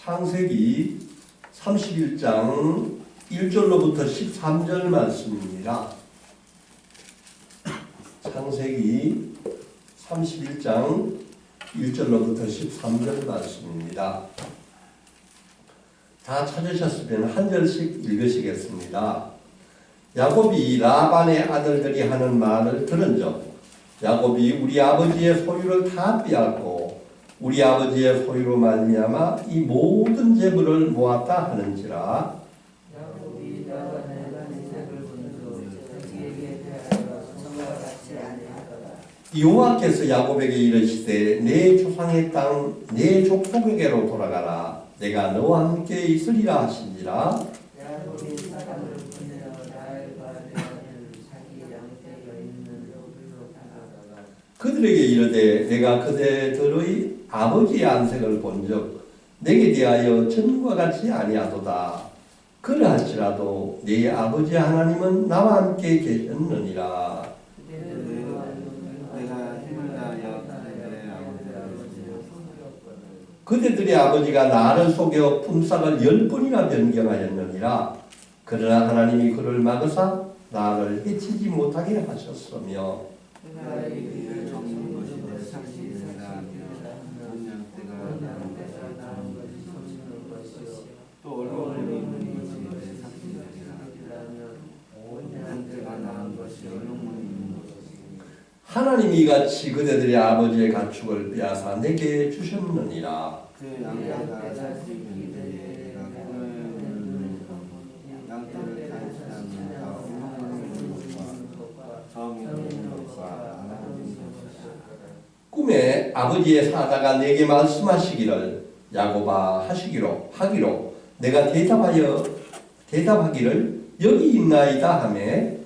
창세기 31장 1절로부터 13절 말씀입니다. 창세기 31장 1절로부터 13절 말씀입니다. 다 찾으셨으면 한 절씩 읽으시겠습니다. 야곱이 라반의 아들들이 하는 말을 들은즉 야곱이 우리 아버지의 소유를 다 빼앗고 우리 아버지의 소유로 말미암아 이 모든 재물을 모았다 하는지라. 야곱이 라반의 간색을 본즉 자기에게 대하여 성과 같지 아니하더라. 여호와께서 야곱에게 이르시되 내 조상의 땅 내 족속에게로 돌아가라. 내가 너와 함께 있으리라 하시니라. 야곱이 사람을 보내어 라헬과 레아를 자기 양떼가 있는 여기로 가다가 그들에게 이르되 내가 그대들의 아버지의 안색을 본즉 내게 대하여 전과 같이 아니하도다. 그러할지라도 네 아버지 하나님은 나와 함께 계셨느니라. 그대들의 아버지가 나를 속여 품삯을 10번이나 변경하였느니라. 그러나 하나님이 그를 막으사 나를 해치지 못하게 하셨으며 하나님이 이같이 그대들의 아버지의 가축을 빼앗아 내게 주셨느니라. 꿈에 아버지의 사자가 내게 말씀하시기를 야곱아 하기로 내가 대답하기를 여기 있나이다 하매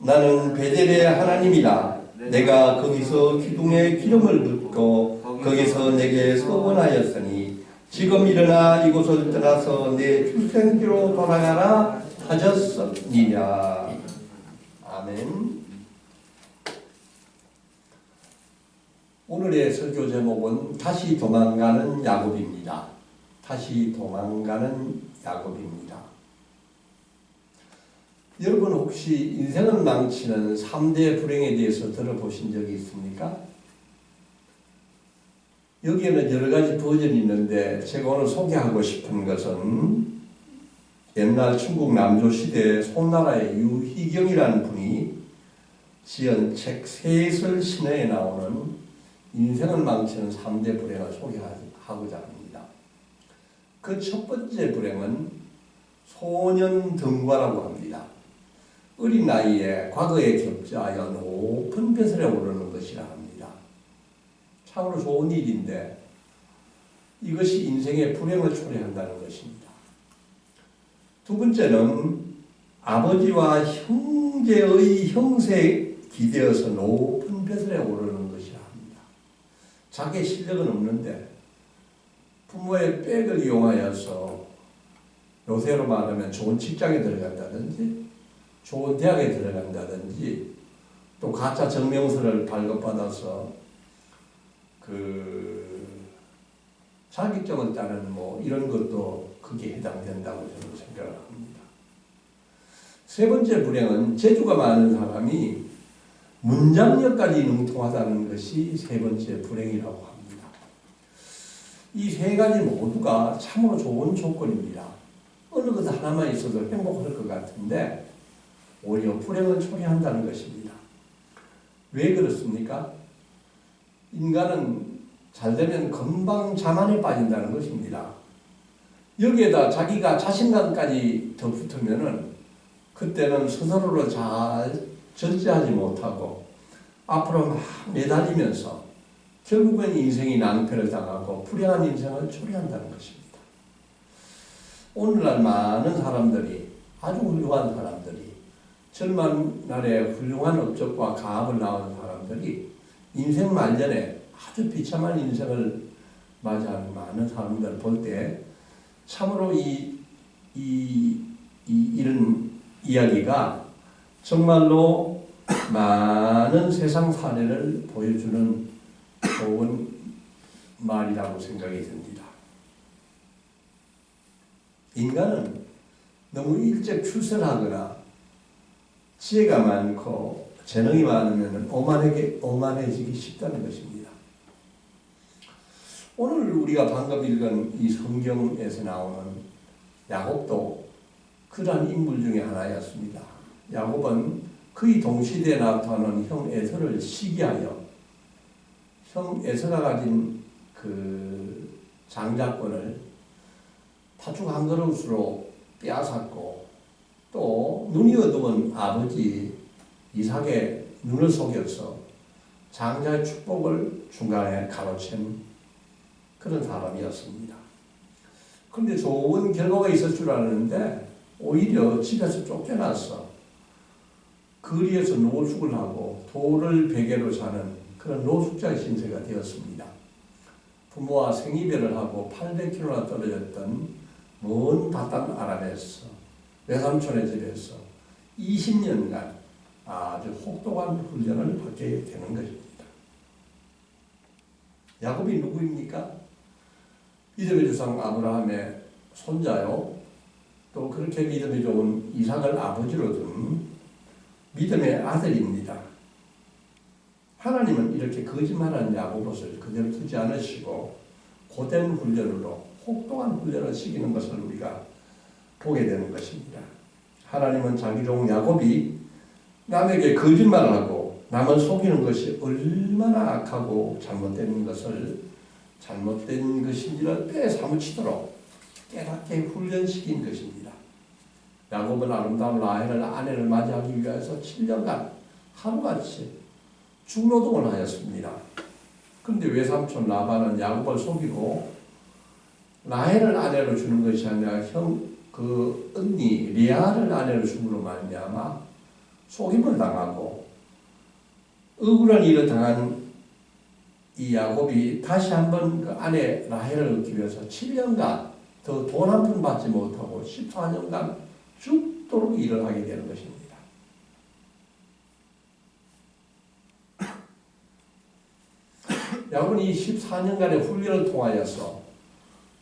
나는 베델의 하나님이라. 내가 거기서 기둥에 기름을 붓고 거기서 내게 서원하였으니 지금 일어나 이곳을 떠나서 내 출생지로 돌아가라 하셨느니라. 아멘. 오늘의 설교 제목은 다시 도망가는 야곱입니다. 다시 도망가는 야곱입니다. 여러분 혹시 인생을 망치는 3대 불행에 대해서 들어보신 적이 있습니까? 여기에는 여러 가지 버전이 있는데 제가 오늘 소개하고 싶은 것은 옛날 중국 남조시대 손나라의 유희경이라는 분이 지은 책 셋을 신화에 나오는 인생을 망치는 3대 불행을 소개하고자 합니다. 그 첫 번째 불행은 소년등과라고 합니다. 어린 나이에 과거에 격자하여 높은 벼슬에 오르는 것이라 합니다. 참으로 좋은 일인데 이것이 인생의 불행을 초래한다는 것입니다. 두 번째는 아버지와 형제의 형세에 기대어서 높은 벼슬에 오르는 것이라 합니다. 자기의 실력은 없는데 부모의 백을 이용하여서 요새로 말하면 좋은 직장에 들어간다든지 좋은 대학에 들어간다든지 또 가짜 증명서를 발급받아서 자격증을 따는 이런 것도 그게 해당된다고 저는 생각을 합니다. 세 번째 불행은 재주가 많은 사람이 문장력까지 능통하다는 것이 세 번째 불행이라고 합니다. 이 세 가지 모두가 참으로 좋은 조건입니다. 어느 것 하나만 있어도 행복할 것 같은데 오히려 불행을 초래한다는 것입니다. 왜 그렇습니까? 인간은 잘되면 금방 자만에 빠진다는 것입니다. 여기에다 자기가 자신감까지 더 붙으면은 그때는 스스로를 잘 절제하지 못하고 앞으로 막 매달리면서 결국은 인생이 낭패를 당하고 불행한 인생을 초래한다는 것입니다. 오늘날 많은 사람들이 아주 훌륭한 사람들이 젊은 날에 훌륭한 업적과 가업을 낳은 사람들이 인생 말년에 아주 비참한 인생을 맞이하는 많은 사람들을 볼 때 참으로 이 이런 이야기가 정말로 많은 세상 사례를 보여주는 좋은 말이라고 생각이 듭니다. 인간은 너무 일찍 출세하거나 지혜가 많고 재능이 많으면 오만해지기 쉽다는 것입니다. 오늘 우리가 방금 읽은 이 성경에서 나오는 야곱도 그러한 인물 중에 하나였습니다. 야곱은 그의 동시대에 나타나는 형 에서를 시기하여 형 에서가 가진 그 장자권을 팥죽 한 그릇으로 빼앗았고 또 눈이 어두운 아버지 이삭의 눈을 속여서 장자의 축복을 중간에 가로챈 그런 사람이었습니다. 그런데 좋은 결과가 있을 줄 알았는데 오히려 집에서 쫓겨나서 거리에서 노숙을 하고 돌을 베개로 자는 그런 노숙자의 신세가 되었습니다. 부모와 생이별을 하고 800km나 떨어졌던 먼 바단 아람에서 외삼촌의 집에서 20년간 아주 혹독한 훈련을 받게 되는 것입니다. 야곱이 누구입니까? 믿음의 조상 아브라함의 손자요. 또 그렇게 믿음이 좋은 이삭을 아버지로 둔 믿음의 아들입니다. 하나님은 이렇게 거짓말하는 야곱을 그대로 두지 않으시고 고된 훈련으로 혹독한 훈련을 시키는 것을 우리가 보게 되는 것입니다. 하나님은 자기 종 야곱이 남에게 거짓말을 하고 남을 속이는 것이 얼마나 악하고 잘못된 것인지를 빼사무치도록 깨닫게 훈련시킨 것입니다. 야곱은 아름다운 라헬을 아내를 맞이하기 위해서 7년간 하루같이 중노동을 하였습니다. 그런데 외삼촌 라반은 야곱을 속이고 라헬을 아내로 주는 것이 아니라 그 언니 레아를 아내로 줌으로 말미암아 속임을 당하고 억울한 일을 당한 이 야곱이 다시 한번 그 아내 라헬을 얻기 위해서 7년간 더 돈 한 푼 받지 못하고 14년간 죽도록 일을 하게 되는 것입니다. 야곱은 이 14년간의 훈련을 통하여서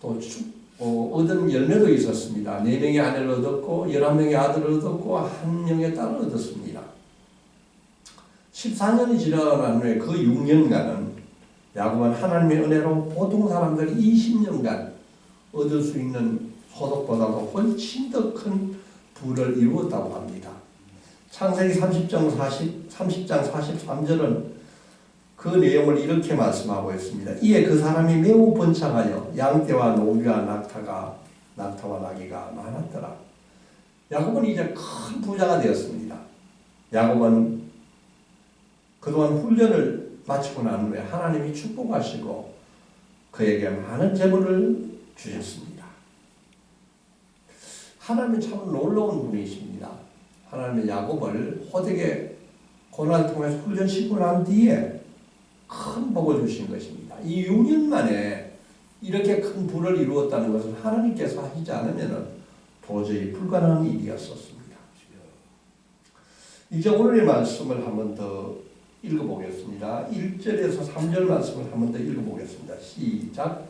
또 얻은 열매도 있었습니다. 4명의 아내를 얻었고 11명의 아들을 얻었고 1명의 딸을 얻었습니다. 14년이 지나간 후에 그 6년간은 야곱은 하나님의 은혜로 보통 사람들이 20년간 얻을 수 있는 소득보다도 훨씬 더 큰 부를 이루었다고 합니다. 창세기 30장 43절은 그 내용을 이렇게 말씀하고 있습니다. 이에 그 사람이 매우 번창하여 양떼와 노기와 낙타와 나귀가 많았더라. 야곱은 이제 큰 부자가 되었습니다. 야곱은 그동안 훈련을 마치고 난 후에 하나님이 축복하시고 그에게 많은 재물을 주셨습니다. 하나님은 참 놀라운 분이십니다. 하나님은 야곱을 호되게 고난을 통해서 훈련시키고 난 뒤에 큰 복을 주신 것입니다. 이 6년 만에 이렇게 큰 부를 이루었다는 것은 하나님께서 하시지 않으면 도저히 불가능한 일이었었습니다. 이제 오늘의 말씀을 한 번 더 읽어보겠습니다. 1절에서 3절 말씀을 한 번 더 읽어보겠습니다. 시작.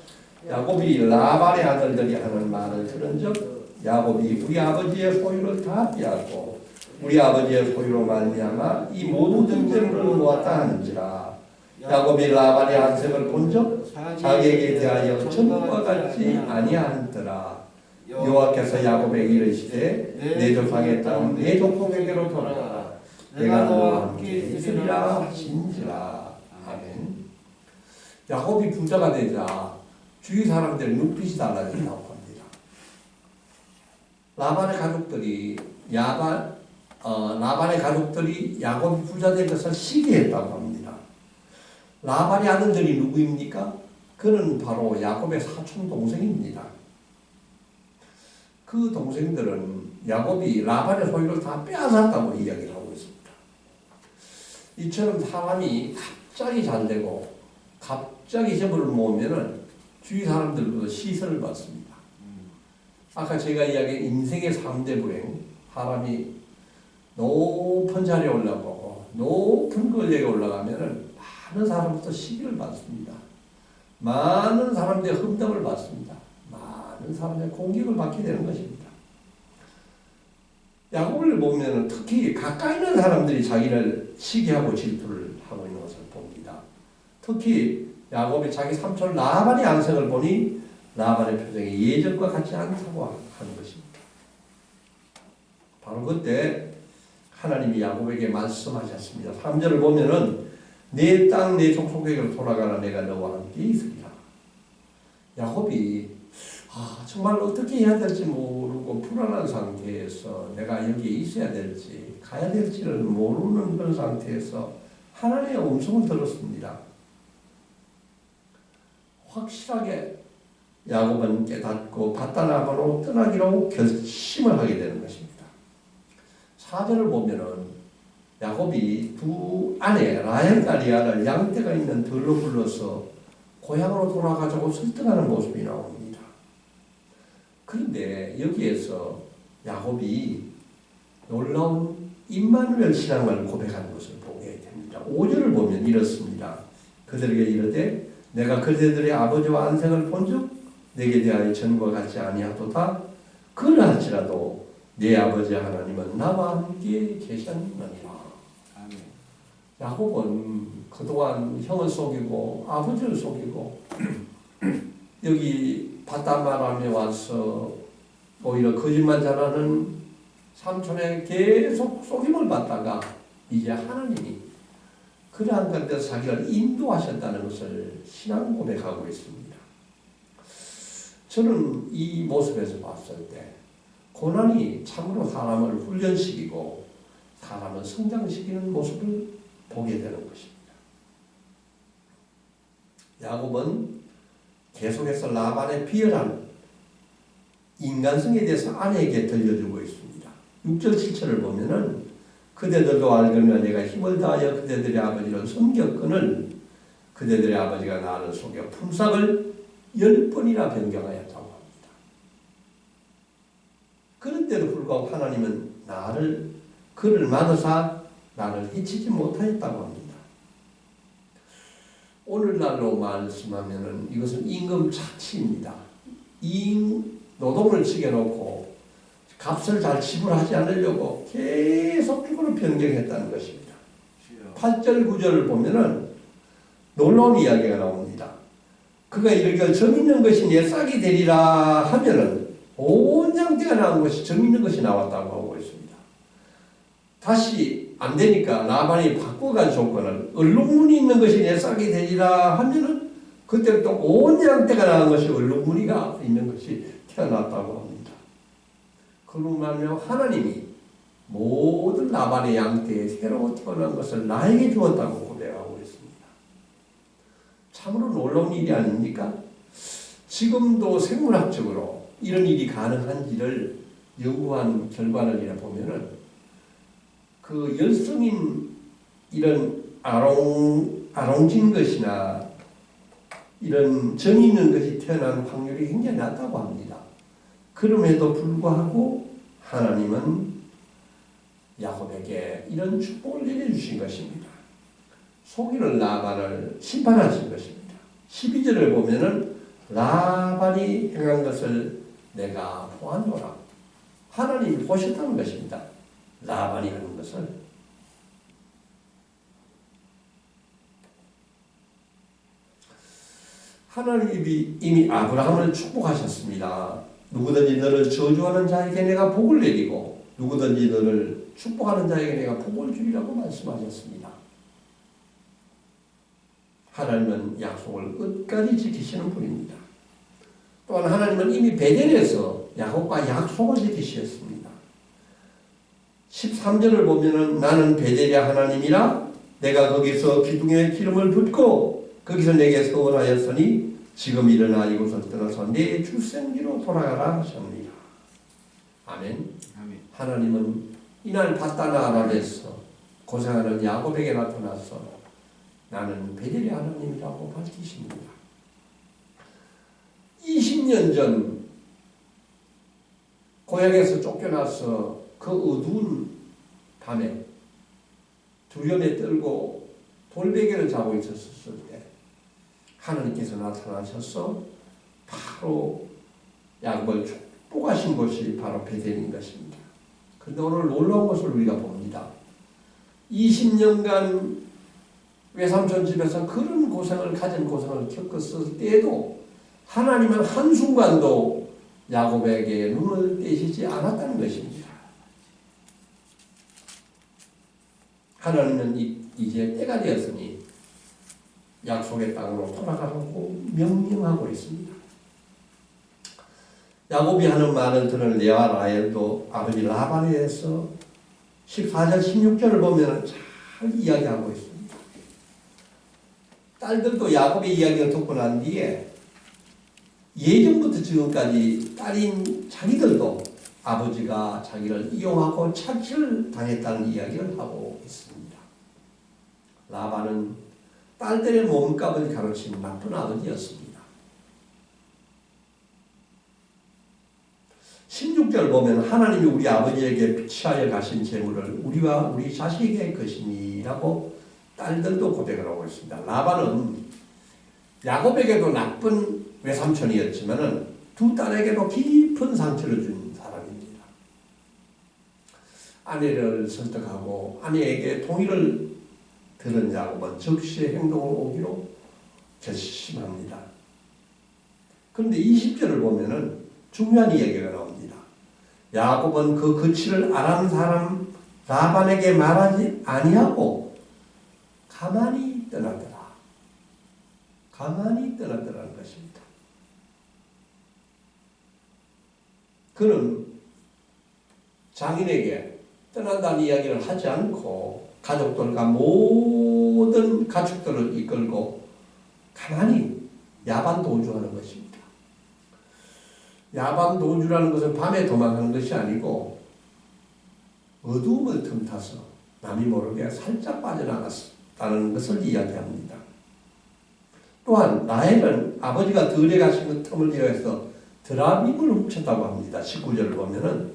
야곱이 라반의 아들들이 하는 말을 들은즉 야곱이 우리 아버지의 소유를 다 빼앗고 우리 아버지의 소유로 말미암아 이 모든 재물을 모았다 하는지라. 야곱이 라반의 안색을 본즉 자기에게 대하여 전과 같지 아니하더라. 여호와께서 야곱에게 이르시되 내 조상의 땅 내 족속에게로 돌아가라. 내가 너와 함께 있으리라 하신지라. 아멘. 야곱이 부자가 되자 주위 사람들의 눈빛이 달라진다고 합니다. 라반의 가족들이 야곱이 부자 된 것을 시기했다고 합니다. 라반의 아들들이 누구입니까? 그는 바로 야곱의 사촌 동생입니다. 그 동생들은 야곱이 라반의 소유를 다 빼앗았다고 이야기를 하고 있습니다. 이처럼 사람이 갑자기 잘되고 갑자기 재물을 모으면은 주위 사람들로부터 시선을 받습니다. 아까 제가 이야기한 인생의 3대 불행, 사람이 높은 자리에 올라가고 높은 권력에 올라가면은 많은 사람부터 시기를 받습니다. 많은 사람들의 흠담을 받습니다. 많은 사람들의 공격을 받게 되는 것입니다. 야곱을 보면 특히 가까이 있는 사람들이 자기를 시기하고 질투를 하고 있는 것을 봅니다. 특히 야곱이 자기 삼촌 라반의 안색을 보니 라반의 표정이 예전과 같지 않다고 하는 것입니다. 바로 그때 하나님이 야곱에게 말씀하셨습니다. 3절을 보면은 내 땅 내 족속에게로 돌아가라 내가 너와 함께 있으리라. 야곱이 정말 어떻게 해야 될지 모르고 불안한 상태에서 내가 여기에 있어야 될지 가야 될지를 모르는 그런 상태에서 하나님의 음성을 들었습니다. 확실하게 야곱은 깨닫고 밧단아람으로 떠나기로 결심을 하게 되는 것입니다. 4절을 보면은 야곱이 두 아내 라헬과 리아를 양떼가 있는 들로 불러서 고향으로 돌아가자고 설득하는 모습이 나옵니다. 그런데 여기에서 야곱이 놀라운 임마누엘 신앙을 고백하는 것을 보게 됩니다. 5절을 보면 이렇습니다. 그들에게 이르되 내가 그대들의 아버지와 안색을 본즉 내게 대하여 전과 같지 아니하도다. 그러할지라도 내 아버지 하나님은 나와 함께 계셨느니라. 야곱은 그동안 형을 속이고 아버지를 속이고 여기 밧단아람에 와서 오히려 거짓말 잘하는 삼촌에 계속 속임을 받다가 이제 하나님이 그러한 가운데서 자기를 인도하셨다는 것을 신앙 고백하고 있습니다. 저는 이 모습에서 봤을 때 고난이 참으로 사람을 훈련시키고 사람을 성장시키는 모습을 보게 되는 것입니다. 야곱은 계속해서 라반의 비열한 인간성에 대해서 아내에게 들려주고 있습니다. 6절 7절을 보면은 그대들도 알거니와 내가 힘을 다하여 그대들의 아버지를 섬겼거늘 그대들의 아버지가 나를 속여 품삯을 10번이나 변경하였다고 합니다. 그런데도 불구하고 하나님은 그를 만으사 나를 해치지 못하였다고 합니다. 오늘날로 말씀하면은 이것은 임금 착취입니다. 노동을 지게놓고 값을 잘 지불하지 않으려고 계속적으로 변경했다는 것입니다. 8절 9절을 보면은 놀라운 이야기가 나옵니다. 그가 이르기를 정 있는 것이 내 싹이 되리라 하면은 온 양떼가 나온 것이 정 있는 것이 나왔다고 하고 있습니다. 다시 안 되니까 라반이 바꿔간 조건을 얼룩무늬 있는 것이 내 싹이 되리라 하면은 그때부터 온 양떼가 나온 것이 얼룩무늬가 있는 것이 태어났다고 합니다. 그러고 나면 하나님이 모든 라반의 양떼에 새로 태어난 것을 나에게 주었다고 고백하고 있습니다. 참으로 놀라운 일이 아닙니까? 지금도 생물학적으로 이런 일이 가능한지를 연구한 결과를 보면은 그 열성인 이런 아롱진 것이나 이런 정이 있는 것이 태어나는 확률이 굉장히 낮다고 합니다. 그럼에도 불구하고 하나님은 야곱에게 이런 축복을 내려주신 것입니다. 속이는 라반을 심판하신 것입니다. 12절을 보면은 라반이 행한 것을 내가 보았노라. 하나님이 보셨다는 것입니다. 라반이 하는 것을. 하나님이 이미 아브라함을 축복하셨습니다. 누구든지 너를 저주하는 자에게 내가 복을 내리고 누구든지 너를 축복하는 자에게 내가 복을 주리라고 말씀하셨습니다. 하나님은 약속을 끝까지 지키시는 분입니다. 또한 하나님은 이미 베델에서 야곱과 약속을 지키셨습니다. 13절을 보면은 나는 베델의 하나님이라 내가 거기서 기둥에 기름을 붓고 거기서 내게 서원하였으니 지금 일어나 이곳을 떠나서 내 출생지로 돌아가라 하셨느니라. 아멘. 아멘. 하나님은 이날 밧단아람에서 고생하는 야곱에게 나타나서 나는 베델의 하나님이라고 밝히십니다. 20년 전 고향에서 쫓겨나서 그 어두운 밤에 두려움에 떨고 돌베개를 자고 있었을 때 하나님께서 나타나셔서 바로 야곱을 축복하신 곳이 바로 베델인 것입니다. 그런데 오늘 놀라운 것을 우리가 봅니다. 20년간 외삼촌 집에서 그런 고생을 가진 고생을 겪었을 때에도 하나님은 한순간도 야곱에게 눈을 떼시지 않았다는 것입니다. 하나님은 이제 때가 되었으니 약속의 땅으로 돌아가라고 명령하고 있습니다. 야곱이 하는 말을 들은 레아 라헬도 아버지 라반에 대해서 14절 16절을 보면 잘 이야기하고 있습니다. 딸들도 야곱의 이야기를 듣고 난 뒤에 예전부터 지금까지 딸인 자기들도 아버지가 자기를 이용하고 착취를 당했다는 이야기를 하고 있습니다. 라반은 딸들의 몸값을 가르친 나쁜 아버지였습니다. 16절 보면 하나님이 우리 아버지에게 취하여 가신 재물을 우리와 우리 자식에게 것이니라고 딸들도 고백을 하고 있습니다. 라반은 야곱에게도 나쁜 외삼촌이었지만 두 딸에게도 깊은 상처를 준 사람입니다. 아내를 설득하고 아내에게 동의를 들은 야곱은 즉시의 행동을 오기로 결심합니다. 그런데 20절을 보면은 중요한 이야기가 나옵니다. 야곱은 그 거취를 아람 사람 라반에게 말하지 아니하고 가만히 떠나더라. 가만히 떠나더라는 것입니다. 그는 장인에게 떠난다는 이야기를 하지 않고 가족들과 모든 가축들을 이끌고 가만히 야반 도주하는 것입니다. 야반 도주라는 것은 밤에 도망가는 것이 아니고 어두움을 틈타서 남이 모르게 살짝 빠져나갔다는 것을 이야기합니다. 또한 라헬은 아버지가 들에 가신 틈을 이용해서 드라빔을 훔쳤다고 합니다. 19절을 보면은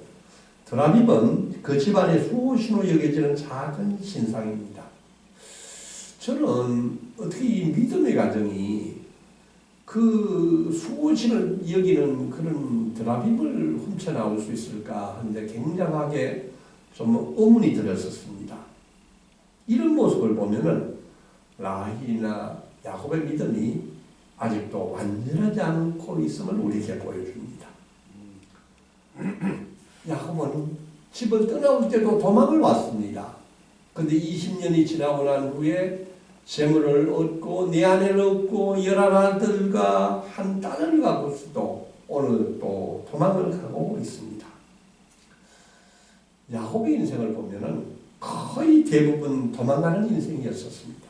드라빔은 그 집안의 수호신으로 여겨지는 작은 신상입니다. 저는 어떻게 이 믿음의 가정이 그 수호신을 여기는 그런 드라빔을 훔쳐나올 수 있을까 하는데 굉장하게 좀 의문이 들었었습니다. 이런 모습을 보면은 라헬이나 야곱의 믿음이 아직도 완전하지 않고 있음을 우리에게 보여줍니다. 야곱은 집을 떠나올 때도 도망을 왔습니다. 그런데 20년이 지나고 난 후에 재물을 얻고 내 아내를 얻고 11아들과 한 딸을 갖고서도 오늘 또 도망을 가고 있습니다. 야곱의 인생을 보면은 거의 대부분 도망가는 인생이었었습니다.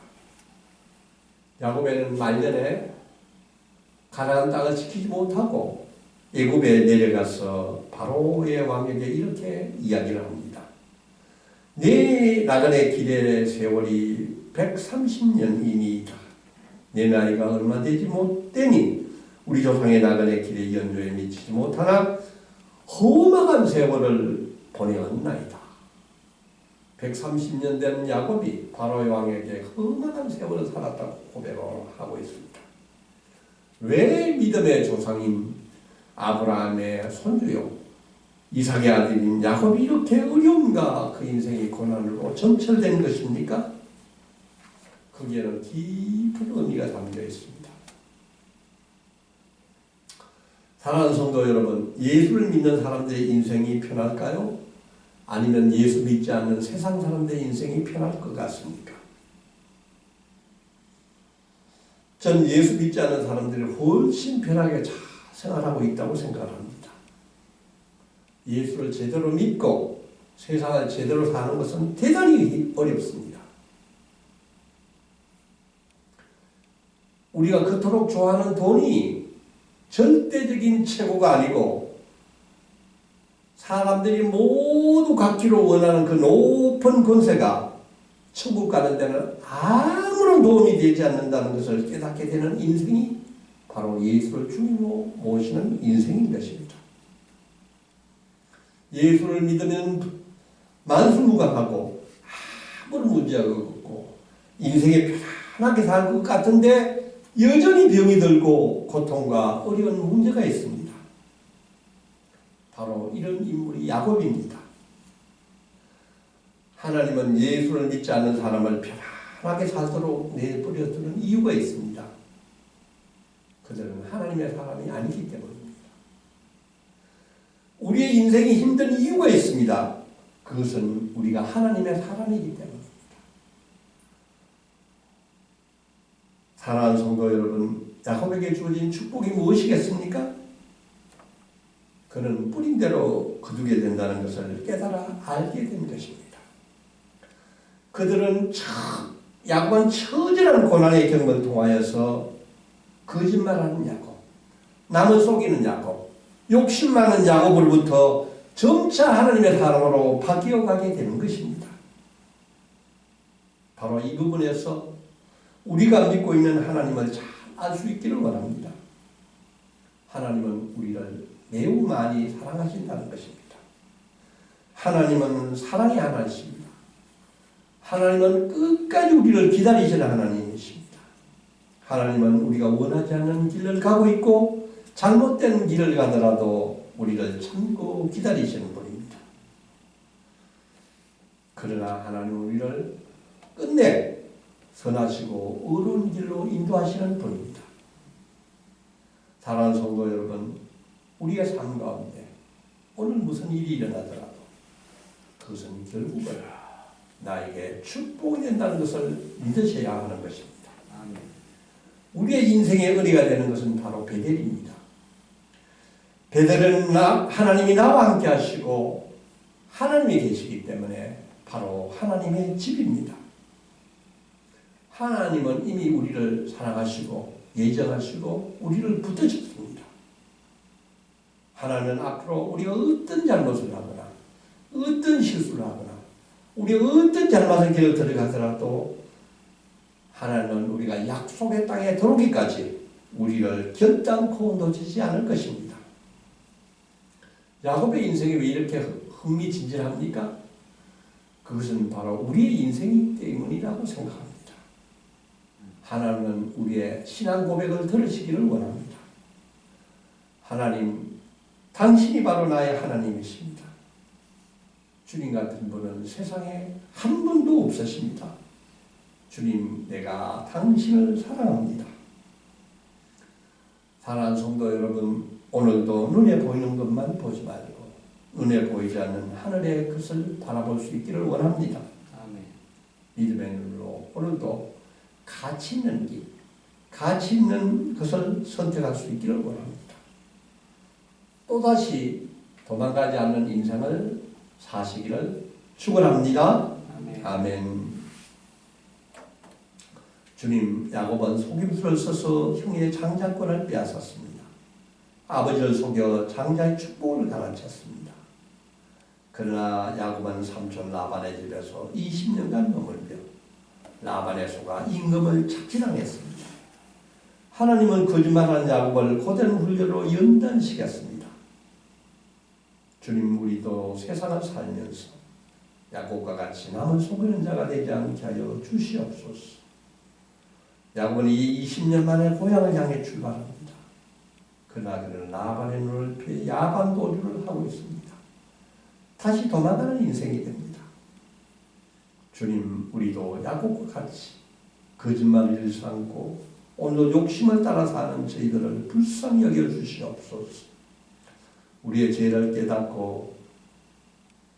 야곱에는 말년에 가나안 땅을 지키지 못하고 애굽에 내려가서 바로의 왕에게 이렇게 이야기를 합니다. 내 나그네 길의 세월이 130년이니이다. 내 나이가 얼마 되지 못되니 우리 조상의 나그네 길의 연조에 미치지 못하나 험악한 세월을 보내었나이다. 130년 된 야곱이 바로의 왕에게 험악한 세월을 살았다고 고백을 하고 있습니다. 왜 믿음의 조상인 아브라함의 손주요 이삭의 아들인 야곱이 이렇게 어려움과 그 인생의 고난으로 점철된 것입니까? 거기에는 깊은 의미가 담겨 있습니다. 사랑하는 성도 여러분, 예수를 믿는 사람들의 인생이 편할까요? 아니면 예수 믿지 않는 세상 사람들의 인생이 편할 것 같습니까? 전 예수 믿지 않는 사람들이 훨씬 편하게 잘 생활하고 있다고 생각합니다. 예수를 제대로 믿고 세상을 제대로 사는 것은 대단히 어렵습니다. 우리가 그토록 좋아하는 돈이 절대적인 최고가 아니고 사람들이 모두 갖기로 원하는 그 높은 권세가 천국 가는 데는 아무런 도움이 되지 않는다는 것을 깨닫게 되는 인생이 바로 예수를 주님으로 모시는 인생인 것입니다. 예수를 믿으면 만수무강하고 아무런 문제가 없고 인생에 편하게 살 것 같은데 여전히 병이 들고 고통과 어려운 문제가 있습니다. 바로 이런 인물이 야곱입니다. 하나님은 예수를 믿지 않는 사람을 편안하게 살도록 내버려두는 이유가 있습니다. 그들은 하나님의 사람이 아니기 때문입니다. 우리의 인생이 힘든 이유가 있습니다. 그것은 우리가 하나님의 사람이기 때문입니다. 사랑하는 성도 여러분, 야곱에게 주어진 축복이 무엇이겠습니까? 그는 뿌린 대로 거두게 된다는 것을 깨달아 알게 된 것입니다. 그들은 야곱은 처절한 고난의 경험을 통하여서 거짓말하는 야곱, 남을 속이는 야곱, 욕심 많은 야곱으로부터 점차 하나님의 사람으로 바뀌어가게 되는 것입니다. 바로 이 부분에서 우리가 믿고 있는 하나님을 잘 알 수 있기를 원합니다. 하나님은 우리를 매우 많이 사랑하신다는 것입니다. 하나님은 사랑의 하나님이십니다. 하나님은 끝까지 우리를 기다리시는 하나님이십니다. 하나님은 우리가 원하지 않는 길을 가고 있고 잘못된 길을 가더라도 우리를 참고 기다리시는 분입니다. 그러나 하나님은 우리를 끝내 선하시고 의로운 길로 인도하시는 분입니다. 사랑하는 성도 여러분, 우리의 삶 가운데 오늘 무슨 일이 일어나더라도 그것은 결국은 나에게 축복이 된다는 것을 믿으셔야 하는 것입니다. 우리의 인생의 은혜가 되는 것은 바로 베델입니다. 베델은 하나님이 나와 함께 하시고 하나님이 계시기 때문에 바로 하나님의 집입니다. 하나님은 이미 우리를 사랑하시고 예정하시고 우리를 붙드셨습니다. 하나님은 앞으로 우리가 어떤 잘못을 하거나 어떤 실수를 하거나 우리가 어떤 잘못의 길을 들어가더라도 하나님은 우리가 약속의 땅에 들어오기까지 우리를 결단코 놓치지 않을 것입니다. 야곱의 인생이 왜 이렇게 흥미진진합니까? 그것은 바로 우리의 인생이기 때문이라고 생각합니다. 하나님은 우리의 신앙 고백을 들으시기를 원합니다. 하나님, 당신이 바로 나의 하나님이십니다. 주님 같은 분은 세상에 한 분도 없으십니다. 주님, 내가 당신을 사랑합니다. 사랑하는 성도 여러분, 오늘도 눈에 보이는 것만 보지 말고 눈에 보이지 않는 하늘의 것을 바라볼 수 있기를 원합니다. 아멘. 믿음의 눈으로 오늘도 가치 있는 길, 가치 있는 것을 선택할 수 있기를 원합니다. 또다시 도망가지 않는 인생을 사시기를 축원합니다. 아멘. 아멘. 주님, 야곱은 속임수를 써서 형의 장자권을 빼앗았습니다. 아버지를 속여 장자의 축복을 가르쳤습니다. 그러나 야곱은 삼촌 라반의 집에서 20년간 머물며 라반의 소가 임금을 착취당했습니다. 하나님은 거짓말하는 야곱을 고된 훈련으로 연단시켰습니다. 주님, 우리도 세상을 살면서 야곱과 같이 남을 속이는 자가 되지 않게 하여 주시옵소서. 야곱은 이 20년 만에 고향을 향해 출발합니다. 그러나 그는 라반의 눈을 피해 야반 도주를 하고 있습니다. 다시 도망가는 인생이 됩니다. 주님, 우리도 야곱과 같이 거짓말을 일삼고 오늘 욕심을 따라 사는 저희들을 불쌍히 여겨주시옵소서. 우리의 죄를 깨닫고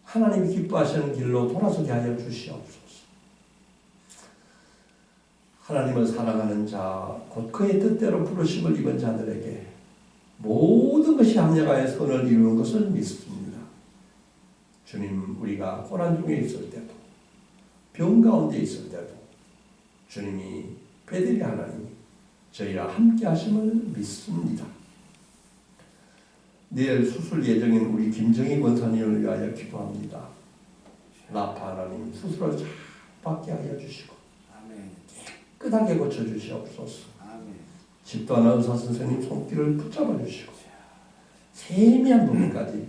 하나님이 기뻐하시는 길로 돌아서게 하여 주시옵소서. 하나님을 사랑하는 자, 곧 그의 뜻대로 부르심을 입은 자들에게 모든 것이 합력하여 선을 이루는 것을 믿습니다. 주님, 우리가 고난 중에 있을 때도 병 가운데 있을 때도 주님이 베델의 하나님이 저희와 함께 하심을 믿습니다. 내일 수술 예정인 우리 김정희 권사님을 위하여 기도합니다. 라파 하나님, 수술을 잘 받게 하여 주시고 깨끗하게 고쳐주시옵소서. 집도하는 의사 선생님 손길을 붙잡아 주시고 세미한 부분까지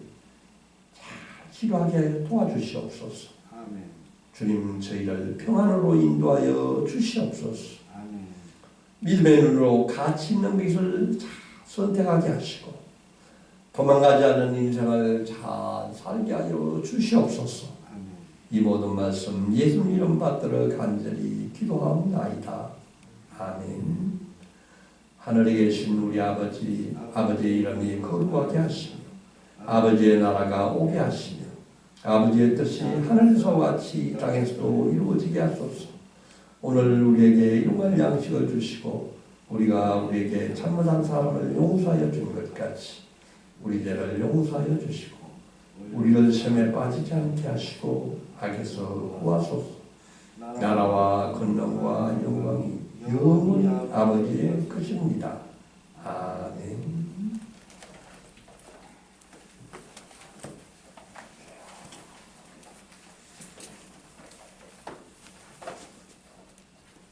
잘 기도하게 하여 도와주시옵소서. 아멘. 주님 저희를 평안으로 인도하여 주시옵소서. 아멘. 믿음의 눈으로 가치 있는 것을 잘 선택하게 하시고 도망가지 않는 인생을 잘 살게 하여 주시옵소서. 아멘. 이 모든 말씀 예수님 이름 받들어 간절히 기도하옵나이다. 아멘. 하늘에 계신 우리 아버지의 이름이 거룩하게 하시며 아버지의 나라가 오게 하시며 아버지의 뜻이 하늘에서 같이 이 땅에서도 이루어지게 하소서. 오늘 우리에게 일용할 양식을 주시고 우리가 우리에게 잘못한 사람을 용서하여 준 것 같이 우리 죄를 용서하여 주시고 우리를 시험에 빠지지 않게 하시고 악에서 구하소서. 나라와 권능과 영광이 영원히 아버지의 것입니다.